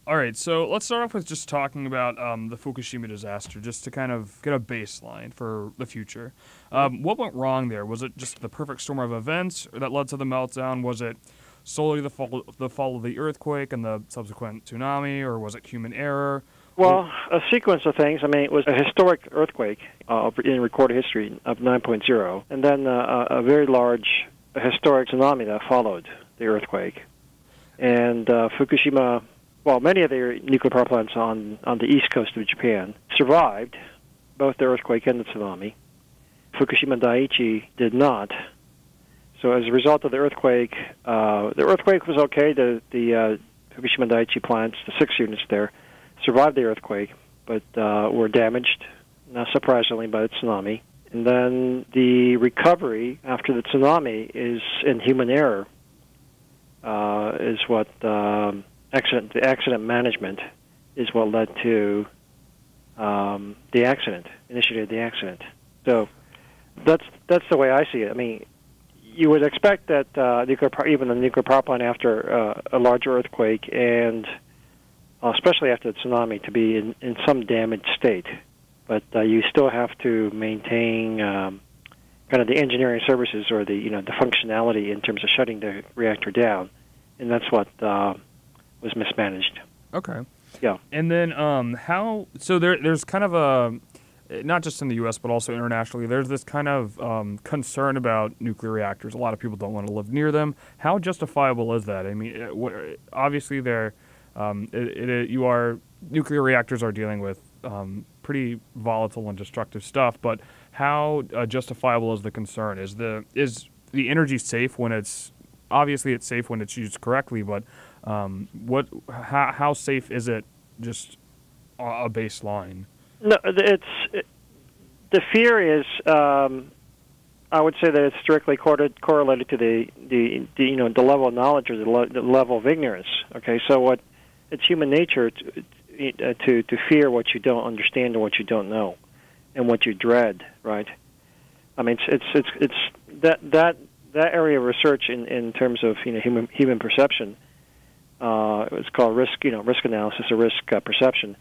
All right, so let's start off with just talking about the Fukushima disaster, just to kind of get a baseline for the future. What went wrong there? Was it just the perfect storm of events that led to the meltdown? Was it solely the fall of the earthquake and the subsequent tsunami, or was it human error? Well, a sequence of things. I mean, it was a historic earthquake in recorded history of 9.0, and then a very large historic tsunami that followed the earthquake. And Fukushima, well, many of the nuclear power plants on the east coast of Japan survived both the earthquake and the tsunami. Fukushima Daiichi did not. So as a result of the earthquake was okay. The Fukushima Daiichi plants, the 6 units there, survived the earthquake, but were damaged, not surprisingly, by the tsunami. And then the recovery after the tsunami is in human error, is what the accident management is what led to the accident, initiated the accident. So that's the way I see it. I mean, you would expect that even the nuclear power plant after a larger earthquake and especially after the tsunami, to be in some damaged state. But you still have to maintain kind of the engineering services or the functionality in terms of shutting the reactor down, and that's what was mismanaged. Okay. Yeah. And then how? So there's kind of a, not just in the U.S. but also internationally, there's this kind of concern about nuclear reactors. A lot of people don't want to live near them. How justifiable is that? I mean, obviously they're nuclear reactors are dealing with pretty volatile and destructive stuff, but how justifiable is the concern? Is the energy safe when it's obviously it's safe when it's used correctly, but how safe is it? Just a baseline. No, the fear is. I would say that it's directly correlated to the level of knowledge or the level of ignorance. Okay, so it's human nature to fear what you don't understand or what you don't know, and what you dread. Right? I mean, it's that area of research in terms of human perception. It's called risk analysis or risk perception.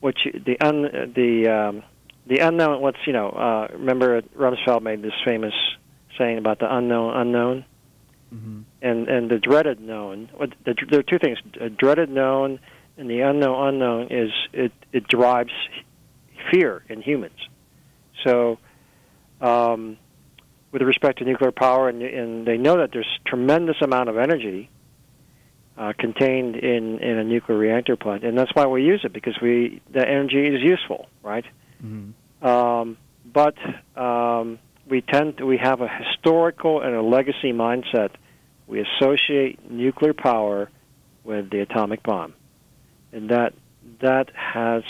The unknown. Remember Rumsfeld made this famous saying about the unknown. Mm-hmm. and the dreaded known. There are two things: a dreaded known and the unknown is it drives fear in humans. So, with respect to nuclear power, and they know that there's tremendous amount of energy contained in a nuclear reactor plant, and that's why we use it, because that energy is useful, right? Mm-hmm. But we have a historical and a legacy mindset. We associate nuclear power with the atomic bomb, and that has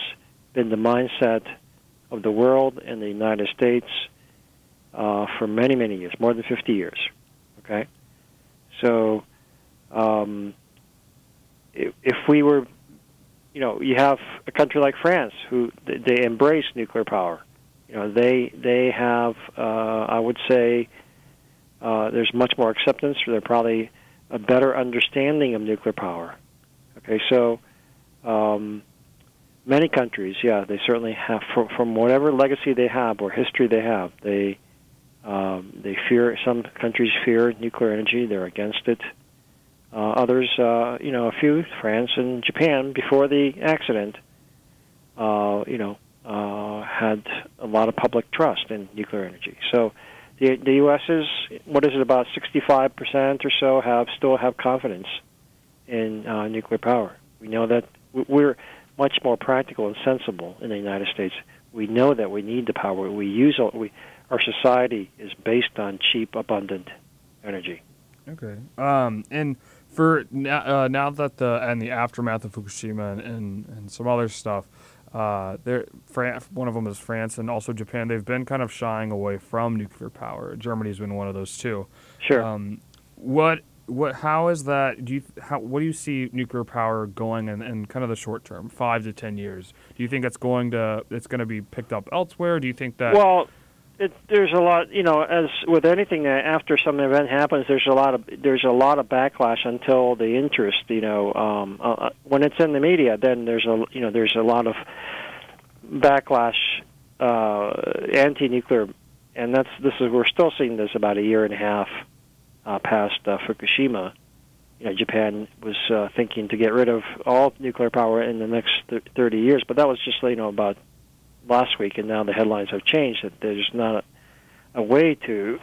been the mindset of the world and the United States for many, many years, more than 50 years. Okay, so if we were, you have a country like France who they embrace nuclear power. They have, I would say, there's much more acceptance. There's probably a better understanding of nuclear power. Okay, so many countries, they certainly have, from whatever legacy they have or history they have, they fear. Some countries fear nuclear energy; they're against it. Others, a few, France and Japan, before the accident, had a lot of public trust in nuclear energy. So the U.S. is, about 65% or so still have confidence in nuclear power. We know that we're much more practical and sensible in the United States. We know that we need the power. Our society is based on cheap, abundant energy. Okay. And for now that the aftermath of Fukushima and some other stuff, one of them is France and also Japan. They've been kind of shying away from nuclear power. Germany's been one of those too. Sure. How is that? What do you see nuclear power going in kind of the short term, 5 to 10 years? Do you think it's going to be picked up elsewhere? Do you think that? Well, there's a lot, as with anything, after some event happens, there's a lot of backlash until the interest. When it's in the media, then there's a lot of backlash, anti-nuclear, and we're still seeing this about a year and a half past Fukushima. Japan was thinking to get rid of all nuclear power in the next 30 years, but that was just about last week, and now the headlines have changed that there's not a way to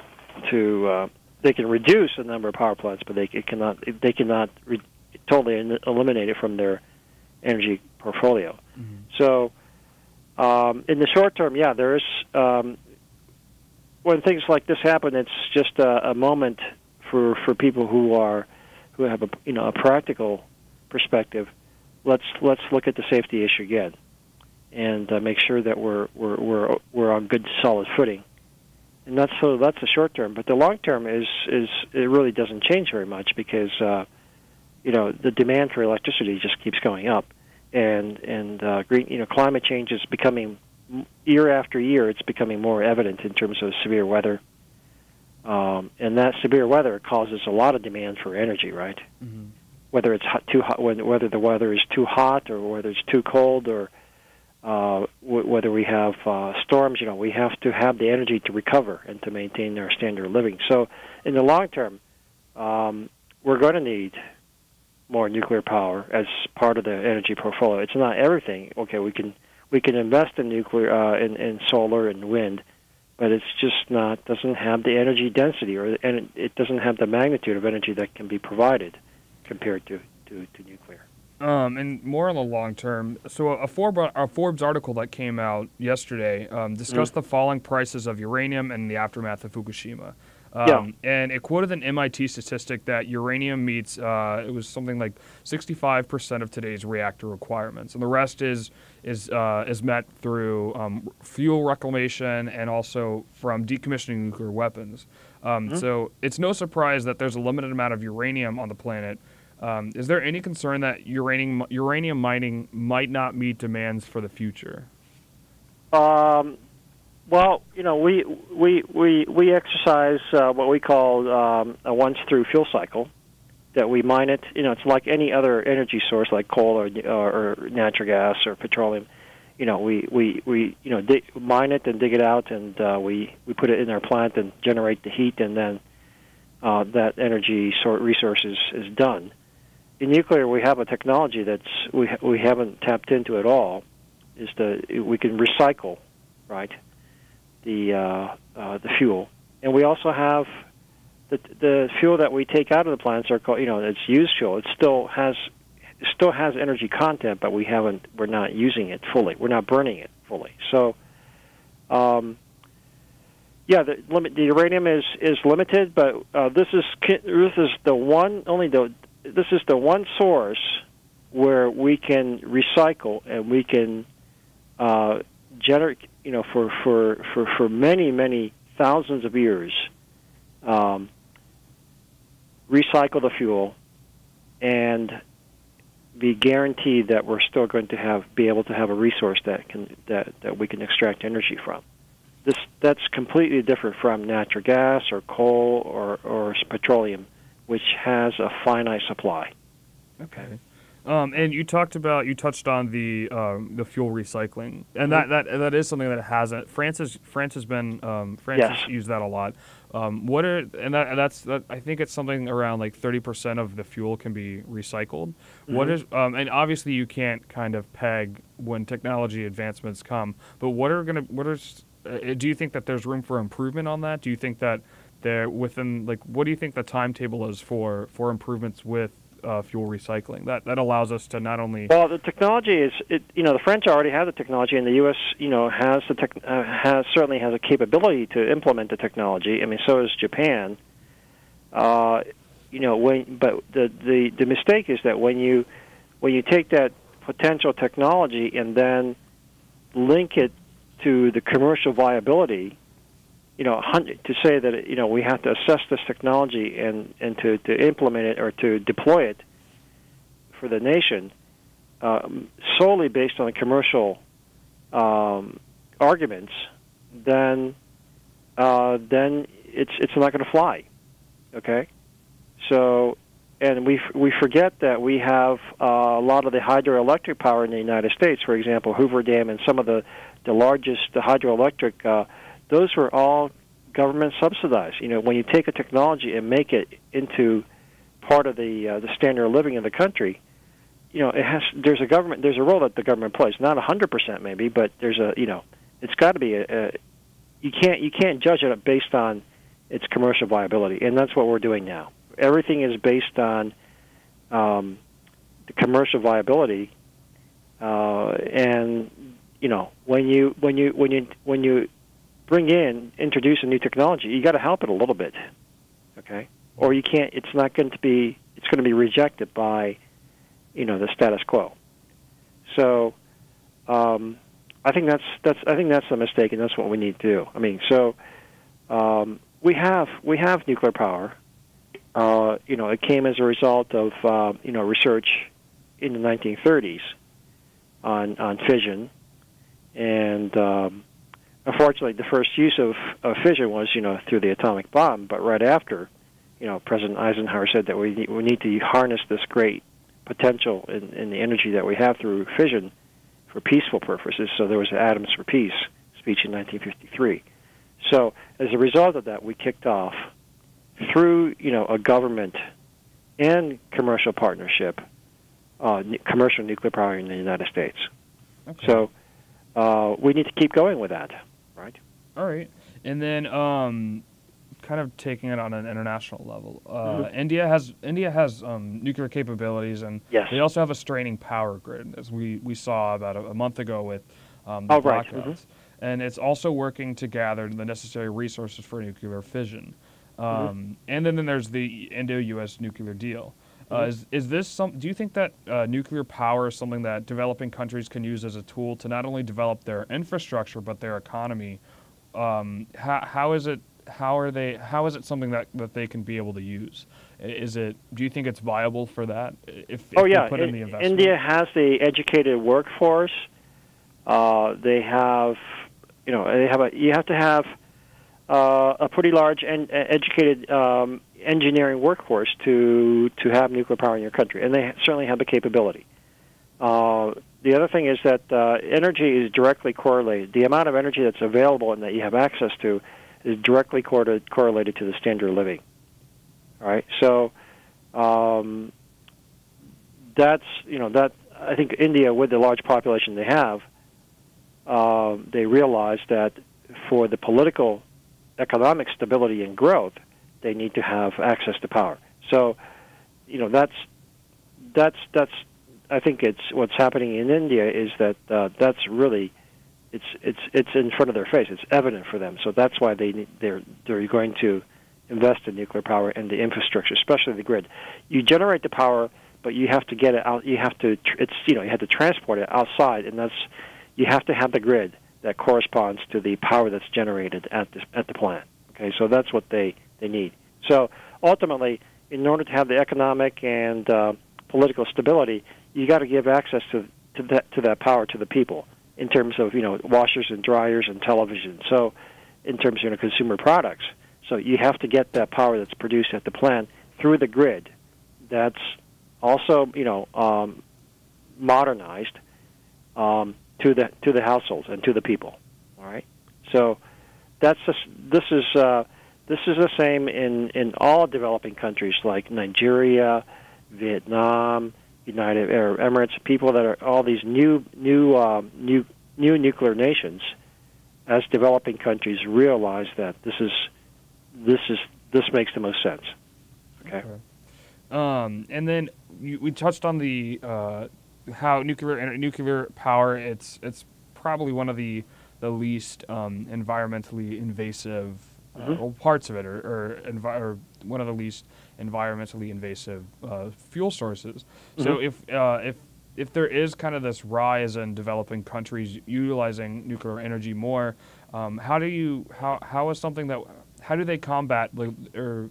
they can reduce the number of power plants, but they cannot totally eliminate it from their energy portfolio. Mm-hmm. So in the short term, there is when things like this happen, it's just a moment for people who have a practical perspective. Let's look at the safety issue again, and make sure that we're on good solid footing. And that's the short term. But the long term is it really doesn't change very much because the demand for electricity just keeps going up, and climate change is becoming year after year. It's becoming more evident in terms of severe weather. And that severe weather causes a lot of demand for energy, right? Mm-hmm. Whether it's too hot, whether the weather is too hot, or whether it's too cold, or whether we have storms, we have to have the energy to recover and to maintain our standard of living. So, in the long term, we're going to need more nuclear power as part of the energy portfolio. It's not everything. Okay, we can invest in nuclear, in solar and wind. But it's just doesn't have the energy density, and it doesn't have the magnitude of energy that can be provided compared to nuclear. And more on the long term, so a Forbes article that came out yesterday discussed the falling prices of uranium and the aftermath of Fukushima. And it quoted an MIT statistic that uranium meets, it was something like 65% of today's reactor requirements, and the rest is met through fuel reclamation and also from decommissioning nuclear weapons. So it's no surprise that there's a limited amount of uranium on the planet. Is there any concern that uranium mining might not meet demands for the future? Well, we exercise what we call a once-through fuel cycle. That we mine it. It's like any other energy source, like coal or natural gas or petroleum. We mine it and dig it out, and we put it in our plant and generate the heat, and then that energy resource is done. In nuclear, we have a technology that's we haven't tapped into at all. We can recycle, right? The fuel, and we also have the fuel that we take out of the plants are called, it's used fuel. It still has energy content, but we're not using it fully. We're not burning it fully. So, the uranium is limited, but this is the one source where we can recycle and we can generate, for many thousands of years, recycle the fuel and be guaranteed that we're still going to be able to have a resource that we can extract energy from. That's completely different from natural gas or coal or petroleum, which has a finite supply. Okay. And you touched on the fuel recycling, and that is something that hasn't. France has used that a lot. I think it's something around like 30% of the fuel can be recycled. Mm-hmm. And obviously you can't kind of peg when technology advancements come, but do you think that there's room for improvement on that? Do you think that what do you think the timetable is for improvements with fuel recycling that allows us to not only... Well, the technology is, the French already have the technology, and the U.S., certainly has a capability to implement the technology. I mean, so does Japan. But the mistake is that when you take that potential technology and then link it to the commercial viability, to say that we have to assess this technology and to implement it or to deploy it for the nation solely based on commercial arguments, then then it's not going to fly. Okay, so and we forget that we have a lot of the hydroelectric power in the United States. For example, Hoover Dam and some of the largest hydroelectric. Those were all government subsidized. You know, when you take a technology and make it into part of the standard of living in the country, you know, there's a role that the government plays. Not 100% maybe, but it's got to be you can't judge it based on its commercial viability, and that's what we're doing now. Everything is based on the commercial viability, and you know, when you introduce a new technology, you got to help it a little bit, okay? Or you can't. It's going to be rejected by, you know, the status quo. So, I think that's a mistake, and that's what we need to do. I mean, so we have nuclear power. You know, it came as a result of research in the 1930s on fission, and unfortunately, the first use of fission was, you know, through the atomic bomb. But right after, you know, President Eisenhower said that we need to harness this great potential in the energy that we have through fission for peaceful purposes. So there was the Atoms for Peace speech in 1953. So as a result of that, we kicked off through, you know, a government and commercial partnership, commercial nuclear power in the United States. Okay. So we need to keep going with that, right? All right. And then kind of taking it on an international level, India has nuclear capabilities, and yes, they also have a straining power grid, as we saw about a month ago with the blackouts. Right. And it's also working to gather the necessary resources for nuclear fission. And then there's the Indo-U.S. nuclear deal. Is this do you think that nuclear power is something that developing countries can use as a tool to not only develop their infrastructure but their economy? How is it something that they can be able to use? Do you think it's viable for that if yeah, they put in the investment? India has the educated workforce. They have, you know, you have to have a pretty large and educated engineering workforce to have nuclear power in your country, and they certainly have the capability. The other thing is that energy is directly correlated. The amount of energy that's available and that you have access to is directly correlated to the standard of living. All right, so that's, you know, that I think India, with the large population they have, they realize that for the political, economic stability and growth, they need to have access to power. So, you know, that's I think it's what's happening in India is that that's really it's in front of their face. It's evident for them. So that's why they're going to invest in nuclear power and the infrastructure, especially the grid. You generate the power, but you have to get it out. You have to you have to transport it outside, and you have to have the grid that corresponds to the power that's generated at the plant. Okay, so that's what they need. So ultimately, in order to have the economic and political stability, you got to give access to that power to the people in terms of, you know, washers and dryers and television. So in terms of, you know, consumer products. So you have to get that power that's produced at the plant through the grid. That's also, you know, modernized to the households and to the people. All right. So this is the same in all developing countries like Nigeria, Vietnam, United Arab Emirates. People that are all these new nuclear nations, as developing countries, realize that this makes the most sense. Okay. And then we touched on the how nuclear power. It's probably one of the least environmentally invasive parts of it, or one of the least environmentally invasive fuel sources. So if there is kind of this rise in developing countries utilizing nuclear energy more, how do they combat the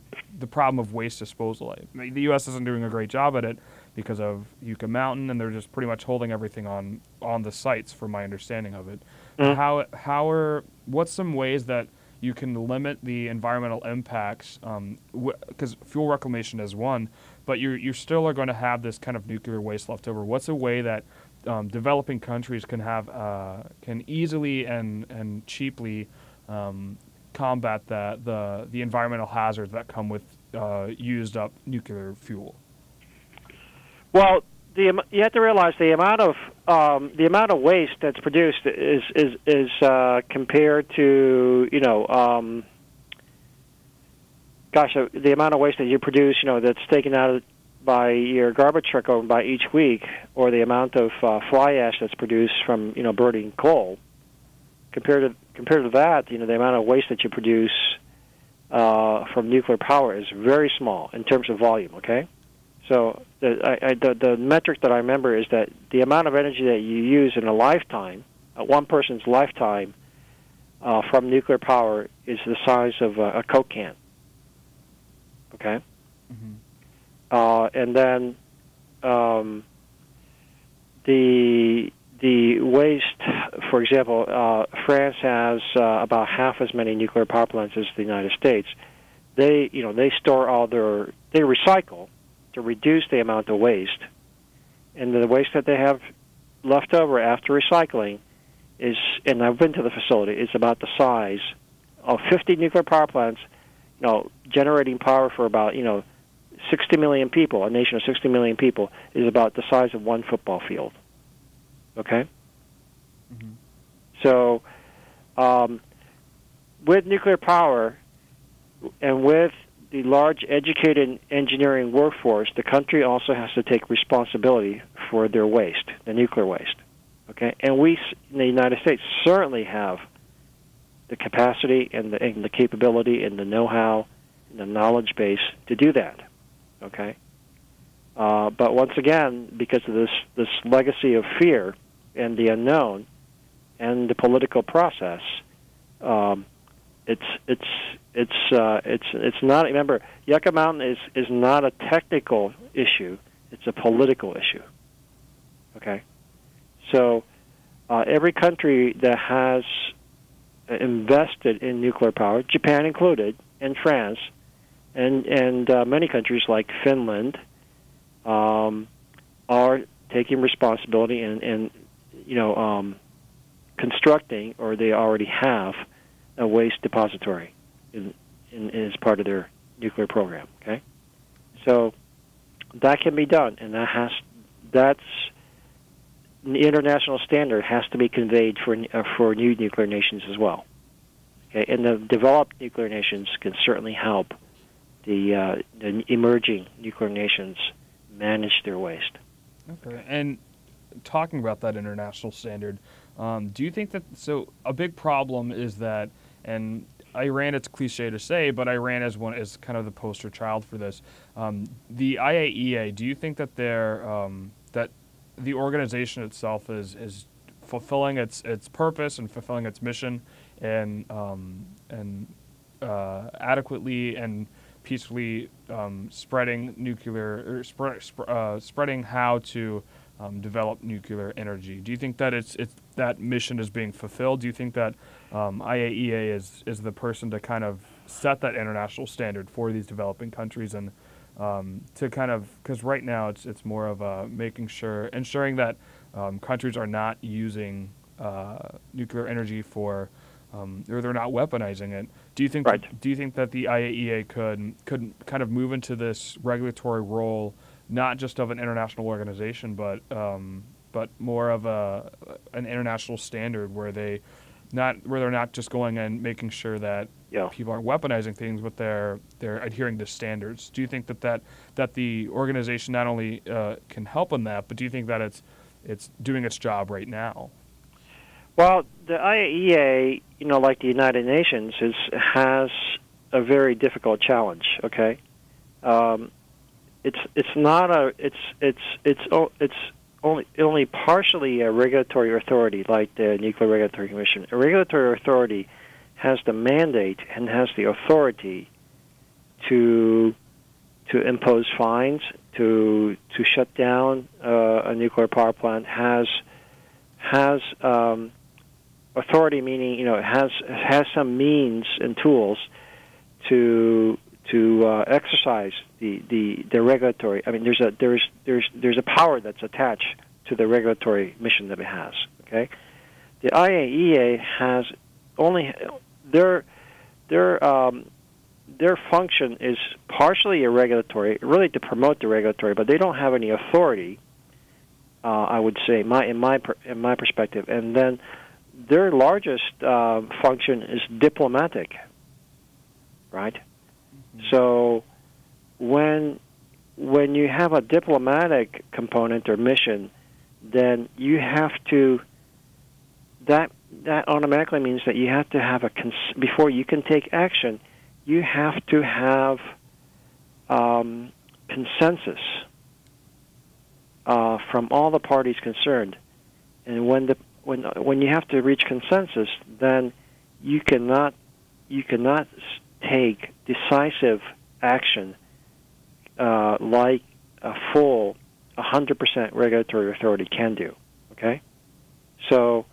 problem of waste disposal? I mean, the U.S. isn't doing a great job at it because of Yucca Mountain, and they're just pretty much holding everything on the sites, from my understanding of it. What's some ways that you can limit the environmental impacts, because fuel reclamation is one, but you still are going to have this kind of nuclear waste left over. What's a way that developing countries can easily and cheaply combat the environmental hazards that come with used up nuclear fuel? Well, you have to realize the amount of waste that's produced is compared to the amount of waste that you produce, that's taken out by your garbage truck over by each week, or the amount of fly ash that's produced from burning coal. Compared to that, the amount of waste that you produce from nuclear power is very small in terms of volume. Okay, so the metric that I remember is that the amount of energy that you use in a lifetime, one person's lifetime, from nuclear power is the size of a Coke can. Okay, and then the waste, for example, France has about half as many nuclear power plants as the United States. They store they recycle to reduce the amount of waste, and the waste that they have left over after recycling is, and I've been to the facility, it's about the size of 50 nuclear power plants, generating power for about 60 million people. A nation of 60 million people is about the size of one football field. Okay? Mm-hmm. So, with nuclear power and with the large educated engineering workforce, the country also has to take responsibility for their waste, the nuclear waste. Okay? And we, in the United States, certainly have the capacity and the capability and the know-how and the knowledge base to do that. Okay? But once again, because of this legacy of fear and the unknown and the political process, it's not. Remember, Yucca Mountain is not a technical issue; it's a political issue. Okay, so every country that has invested in nuclear power, Japan included, and France, and many countries like Finland, are taking responsibility and constructing, or they already have, a waste depository as part of their nuclear program. Okay, so that can be done, and that's the international standard has to be conveyed for new nuclear nations as well. Okay, and the developed nuclear nations can certainly help the emerging nuclear nations manage their waste. Okay, and talking about that international standard, do you think that, so a big problem is that, and Iran, it's cliche to say, but Iran is kind of the poster child for this. The IAEA, do you think that that the organization itself is fulfilling its purpose and fulfilling its mission and adequately and peacefully spreading nuclear, or spreading how to develop nuclear energy? Do you think that that mission is being fulfilled? Do you think that IAEA is the person to kind of set that international standard for these developing countries, and to kind of, because right now it's more of ensuring that countries are not using nuclear energy for, or they're not weaponizing it. Do you think Do you think that the IAEA could kind of move into this regulatory role, not just of an international organization, but more of an international standard where they're not just going and making sure that people aren't weaponizing things, but they're adhering to standards? Do you think that the organization not only can help in that, but do you think that it's doing its job right now? Well, the IAEA, like the United Nations, has a very difficult challenge. Okay, it's only partially a regulatory authority like the Nuclear Regulatory Commission. A regulatory authority has the mandate and has the authority to impose fines, to shut down a nuclear power plant, has authority meaning it has some means and tools to exercise the regulatory. I mean, there's a power that's attached to the regulatory mission that it has. Okay, the IAEA has only their function is partially a regulatory, really to promote the regulatory, but they don't have any authority. I would say, in my perspective, and then their largest function is diplomatic, right? Mm-hmm. So when you have a diplomatic component or mission, then you have to that automatically means that you have to have before you can take action, you have to have consensus from all the parties concerned, and when you have to reach consensus, then you cannot take decisive action like a full 100% regulatory authority can do. Okay, so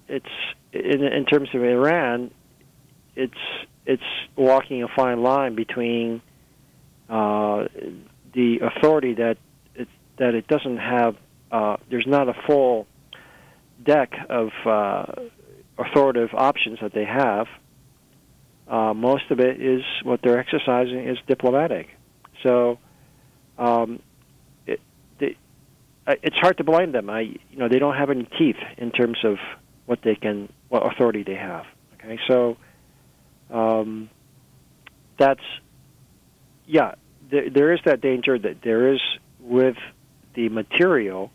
it's in terms of Iran, it's walking a fine line between the authority that it doesn't have. There's not a full deck of authoritative options that they have. Most of it is what they're exercising is diplomatic. So it's hard to blame them. They don't have any teeth in terms of what authority they have. Okay, so there is that danger that there is with the material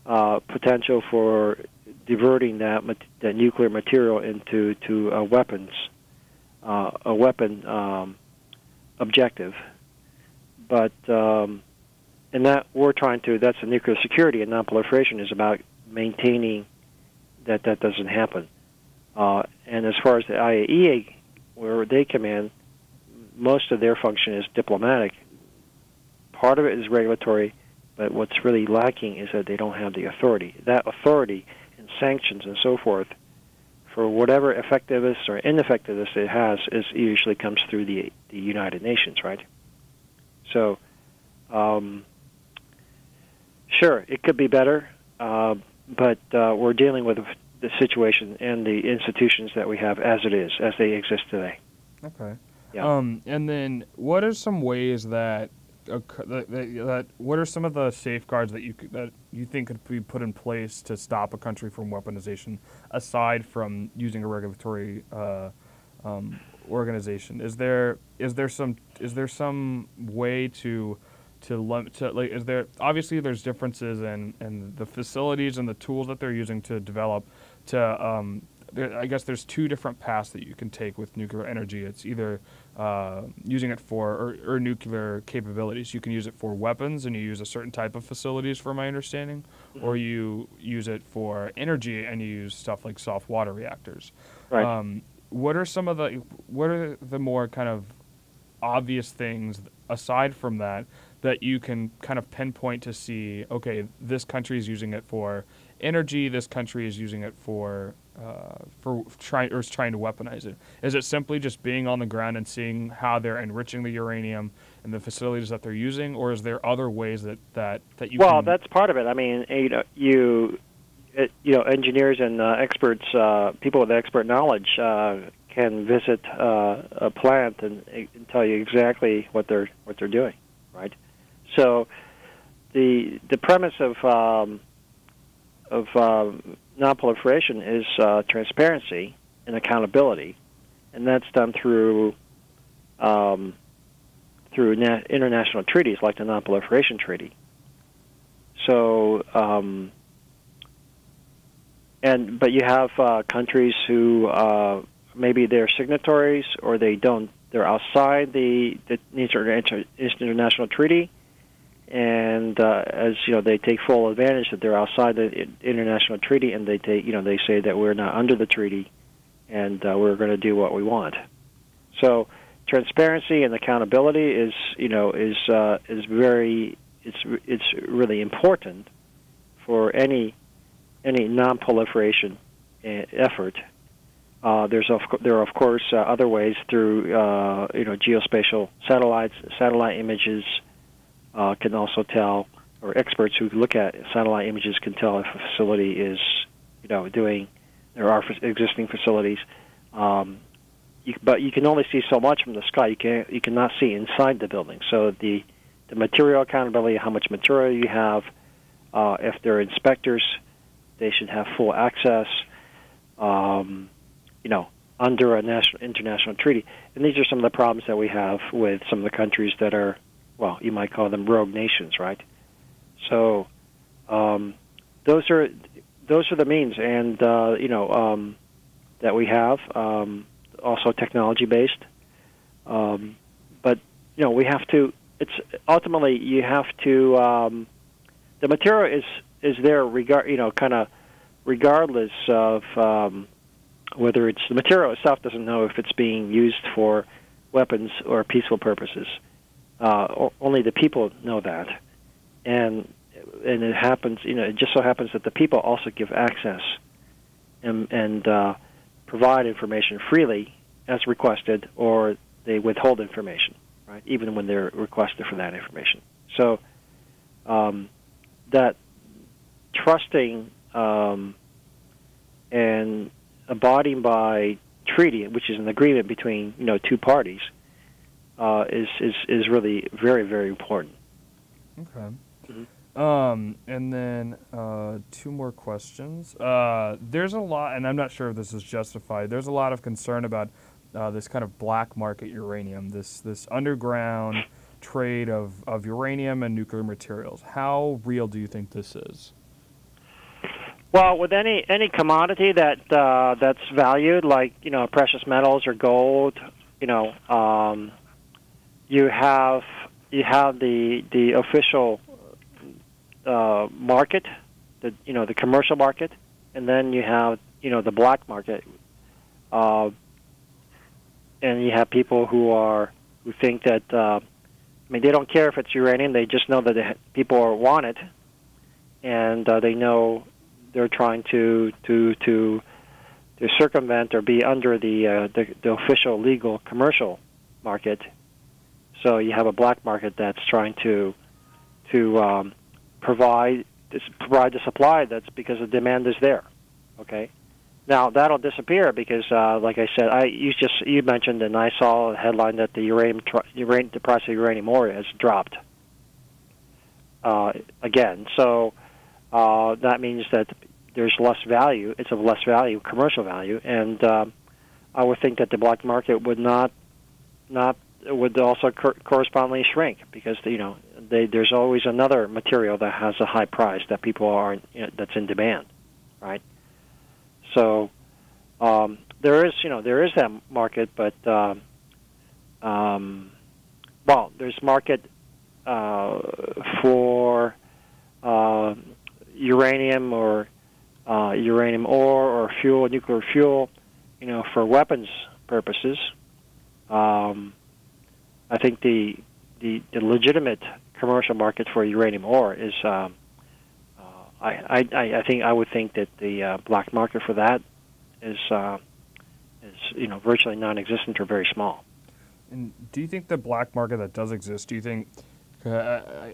potential for diverting that nuclear material into a weapon objective, but and that that's the nuclear security, and non-proliferation is about maintaining that doesn't happen. And as far as the IAEA, where they command, most of their function is diplomatic. Part of it is regulatory, but what's really lacking is that they don't have the authority. That authority and sanctions and so forth, for whatever effectiveness or ineffectiveness it has, usually comes through the United Nations, right? So, sure, it could be better, but we're dealing with the situation and the institutions that we have as they exist today. Okay. Yeah. And then, what are some ways that what are some of the safeguards that you think could be put in place to stop a country from weaponization, aside from using a regulatory organization? Is there some way to is there obviously there's differences in the facilities and the tools that they're using to develop I guess there's two different paths that you can take with nuclear energy. It's either using it for or nuclear capabilities. You can use it for weapons, and you use a certain type of facilities, from my understanding, or you use it for energy, and you use stuff like soft water reactors. Right. that's part of it. I mean, engineers and experts, people with expert knowledge, can visit a plant and tell you exactly what they're doing, right? So the premise of non-proliferation is transparency and accountability, and that's done through international treaties like the Non-Proliferation Treaty. So, but you have countries who maybe they're signatories or they don't. They're outside the international treaty. And as you know, they take full advantage that they're outside the international treaty, and they say that we're not under the treaty, and we're going to do what we want. So, transparency and accountability is really important for any any non-proliferation effort. There are of course other ways through geospatial satellites. Satellite images can also tell, or experts who look at satellite images can tell if a facility is doing. There are existing facilities, but you can only see so much from the sky. You cannot see inside the building. So the material accountability, how much material you have. If they're inspectors, they should have full access. Under a international treaty. And these are some of the problems that we have with some of the countries that are, well, you might call them rogue nations, right? So those are the means, and that we have, also technology-based. But we have to. It's ultimately you have to. The material is there, regardless of. Whether it's the material itself doesn't know if it's being used for weapons or peaceful purposes. Only the people know that, and it happens. It just so happens that the people also give access and provide information freely as requested, or they withhold information, right? Even when they're requested for that information. So that trusting and abiding by treaty, which is an agreement between two parties, is really very, very important. Okay. Mm-hmm. And then two more questions. There's a lot, and I'm not sure if this is justified. There's a lot of concern about this kind of black market uranium, this underground trade of uranium and nuclear materials. How real do you think this is? Well, with any commodity that's valued, like precious metals or gold, you have the official market, the commercial market, and then you have the black market, and you have people who think that they don't care if it's uranium, they just know that people want it, and they know. They're trying to circumvent or be under the official legal commercial market. So you have a black market that's trying to provide the supply. That's because the demand is there. Okay, now that'll disappear because, like I said, you mentioned and I saw a headline that the price of uranium ore has dropped again. So. That means that there's less value. It's of less value, commercial value, and I would think that the black market would would also correspondingly shrink because there's always another material that has a high price that people are that's in demand, right? So there is that market, but there's market for uranium or uranium ore or fuel, nuclear fuel, for weapons purposes. I think the legitimate commercial market for uranium ore is. I would think that the black market for that is virtually non-existent or very small. And do you think the black market that does exist? Do you think?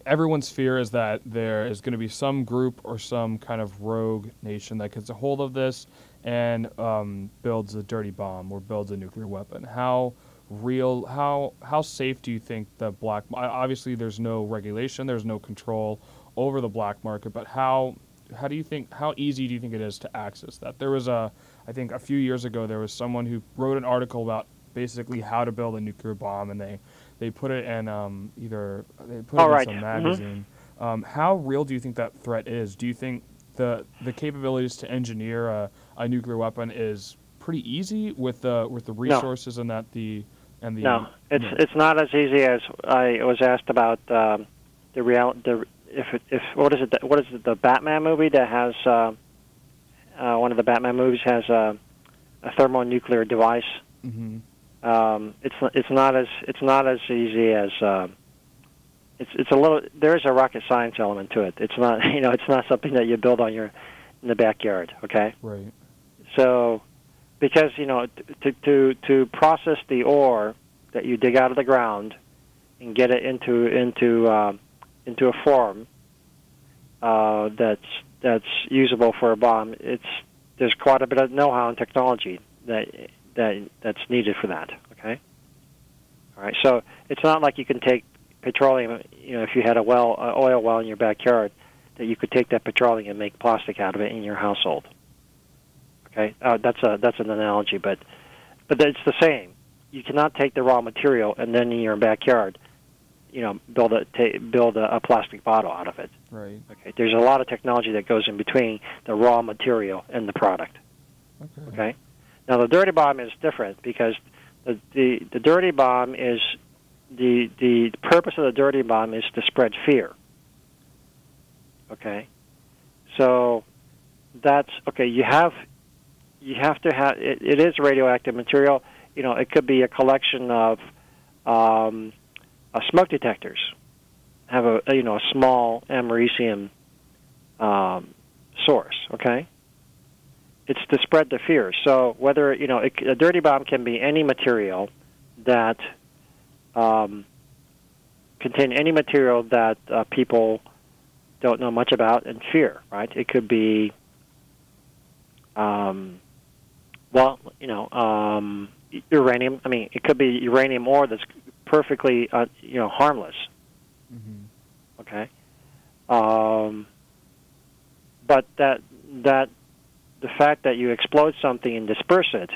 Everyone's fear is that there is going to be some group or some kind of rogue nation that gets a hold of this and builds a dirty bomb or builds a nuclear weapon. How safe do you think the black? Obviously, there's no regulation, there's no control over the black market. But how easy do you think it is to access that? There was I think a few years ago, there was someone who wrote an article about basically how to build a nuclear bomb, and they put it in some magazine. Mm-hmm. How real do you think that threat is? Do you think the capabilities to engineer a nuclear weapon is pretty easy with the resources and that the No, it's not as easy as I was asked about what is it the Batman movie that has one of the Batman movies has a thermonuclear device. Mm-hmm. It's not as easy as it's a little. There is a rocket science element to it. It's not it's not something that you build on your in the backyard. Okay. Right. So, because to process the ore that you dig out of the ground and get it into a form that's usable for a bomb, there's quite a bit of know-how and technology that's needed for that. Okay. All right. So it's not like you can take petroleum. If you had an oil well in your backyard, that you could take that petroleum and make plastic out of it in your household. Okay. That's an analogy, but it's the same. You cannot take the raw material and then in your backyard, build a plastic bottle out of it. Right. Okay. There's a lot of technology that goes in between the raw material and the product. Okay. Now the dirty bomb is different because the dirty bomb is the purpose of the dirty bomb is to spread fear. Okay. So that's okay. You have to have it is radioactive material. It could be a collection of smoke detectors. Have a small americium source. Okay. It's to spread the fear. So whether a dirty bomb can be any material that contain any material that people don't know much about and fear. Right. It could be uranium. I mean, it could be uranium ore that's perfectly, harmless. Mm-hmm. Okay. But that the fact that you explode something and disperse it,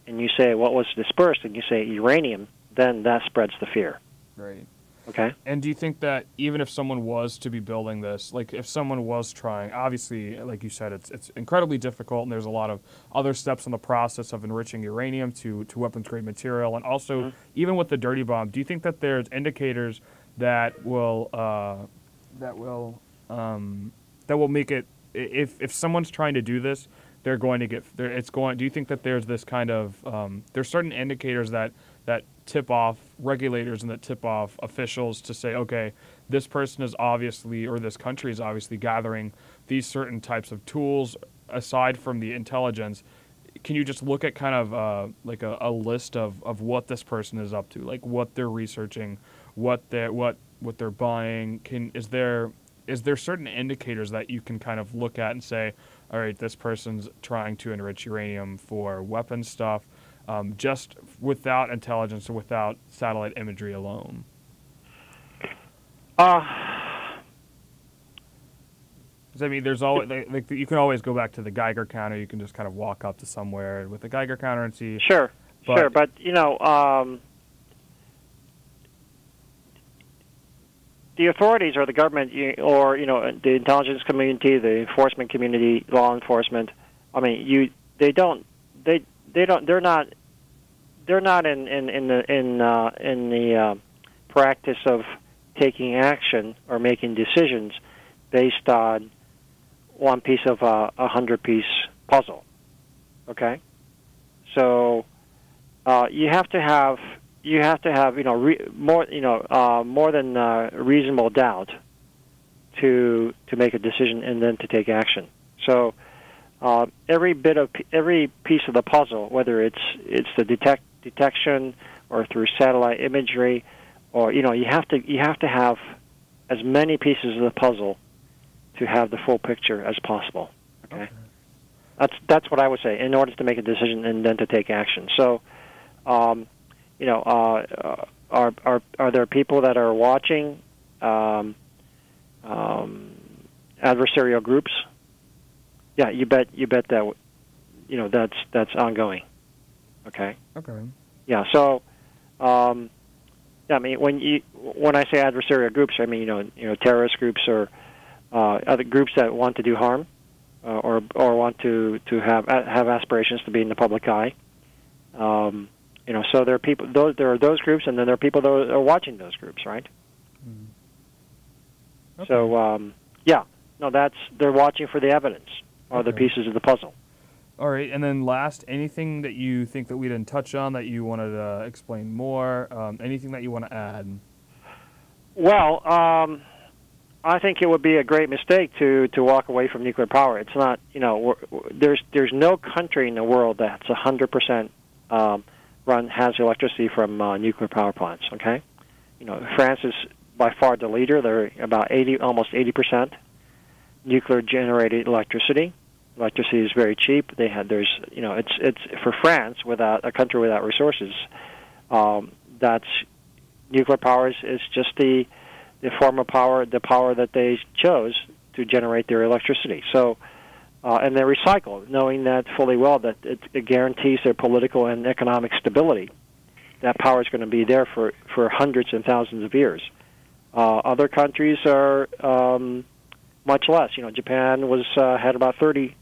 and you say what was dispersed, and you say uranium, then that spreads the fear. Right. Okay. And do you think that even if someone was to be building this, like if someone was trying, obviously, like you said, it's incredibly difficult, and there's a lot of other steps in the process of enriching uranium to weapons-grade material, and also even with the dirty bomb, do you think that there's indicators that will make it if someone's trying to do this, they're going to get it's going. Do you think that there's this kind of there's certain indicators that tip off regulators and that tip off officials to say, okay, this person is obviously, or this country is obviously gathering these certain types of tools aside from the intelligence? Can you just look at kind of like a list of what this person is up to, like what they're researching, what they're buying? Is there certain indicators that you can kind of look at and say, all right, this person's trying to enrich uranium for weapons stuff, just without intelligence or without satellite imagery alone? I mean, there's always like you can always go back to the Geiger counter. You can just kind of walk up to somewhere with the Geiger counter and see. Sure, but the authorities or the government or the intelligence community, the enforcement community, law enforcement. I mean, they're not in the practice of taking action or making decisions based on one piece of a 100-piece puzzle. Okay, so you have to have more than reasonable doubt to make a decision and then to take action. So every piece of the puzzle, whether it's the detection or through satellite imagery, or you have to have as many pieces of the puzzle to have the full picture as possible. Okay. That's what I would say in order to make a decision and then to take action. So. Are there people that are watching adversarial groups? Yeah, you bet that that's ongoing. Okay. Okay. Yeah. So, I mean, when I say adversarial groups, I mean terrorist groups or other groups that want to do harm or want to have aspirations to be in the public eye. So there are people. There are those groups, and then there are people that are watching those groups, right? Mm. Okay. So, they're watching for the evidence or the pieces of the puzzle. All right, and then last, anything that you think that we didn't touch on that you wanted to explain more? Anything that you want to add? Well, I think it would be a great mistake to walk away from nuclear power. It's not, there's no country in the world that's 100% has electricity from nuclear power plants. Okay, France is by far the leader. They're about almost 80% nuclear generated electricity. Electricity is very cheap. It's for France, without a country without resources. That's nuclear power is just the form of power, the power that they chose to generate their electricity. So, and they recycle, knowing that fully well that it guarantees their political and economic stability. That power is going to be there for hundreds and thousands of years. Other countries are much less. Japan had about 30%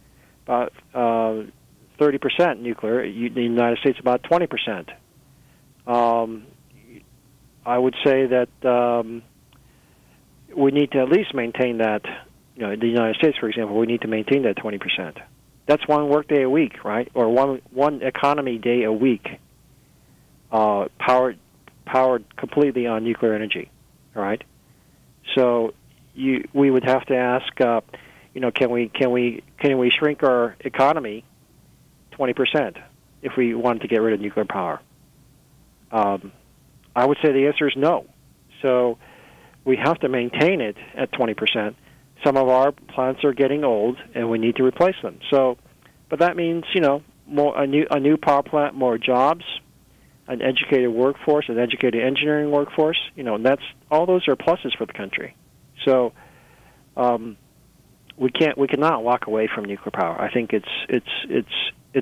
nuclear. The United States about 20%. I would say that we need to at least maintain that. The United States, for example, we need to maintain that 20%. That's one workday a week, right? Or one economy day a week, powered completely on nuclear energy, all right? So we would have to ask, can we shrink our economy 20% if we wanted to get rid of nuclear power? I would say the answer is no. So we have to maintain it at 20%. Some of our plants are getting old, and we need to replace them. So, but that means a new power plant, more jobs, an educated workforce, an educated engineering workforce. That's all those are pluses for the country. So we cannot walk away from nuclear power. I think it's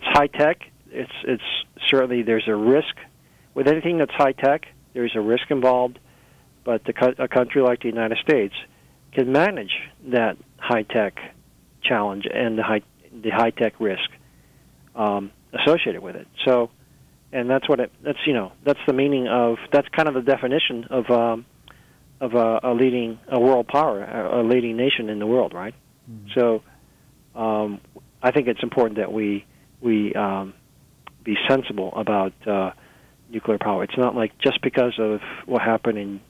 high tech. It's certainly there's a risk with anything that's high tech. There's a risk involved, but a country like the United States can manage that high tech challenge and the high tech risk associated with it. So, and that's that's the meaning of that's kind of the definition of a leading world power, a leading nation in the world, right? Mm-hmm. So, I think it's important that we be sensible about nuclear power. It's not like just because of what happened in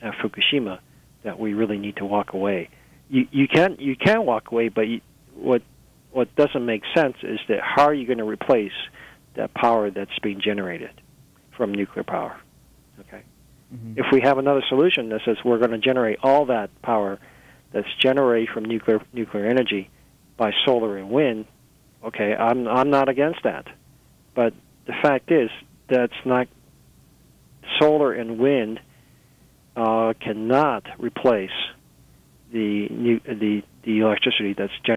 Fukushima that we really need to walk away. You can walk away, but what doesn't make sense is that how are you going to replace that power that's being generated from nuclear power? Okay. Mm-hmm. If we have another solution that says we're going to generate all that power that's generated from nuclear energy by solar and wind, okay, I'm not against that. But the fact is that's not solar and wind cannot replace the electricity that's generated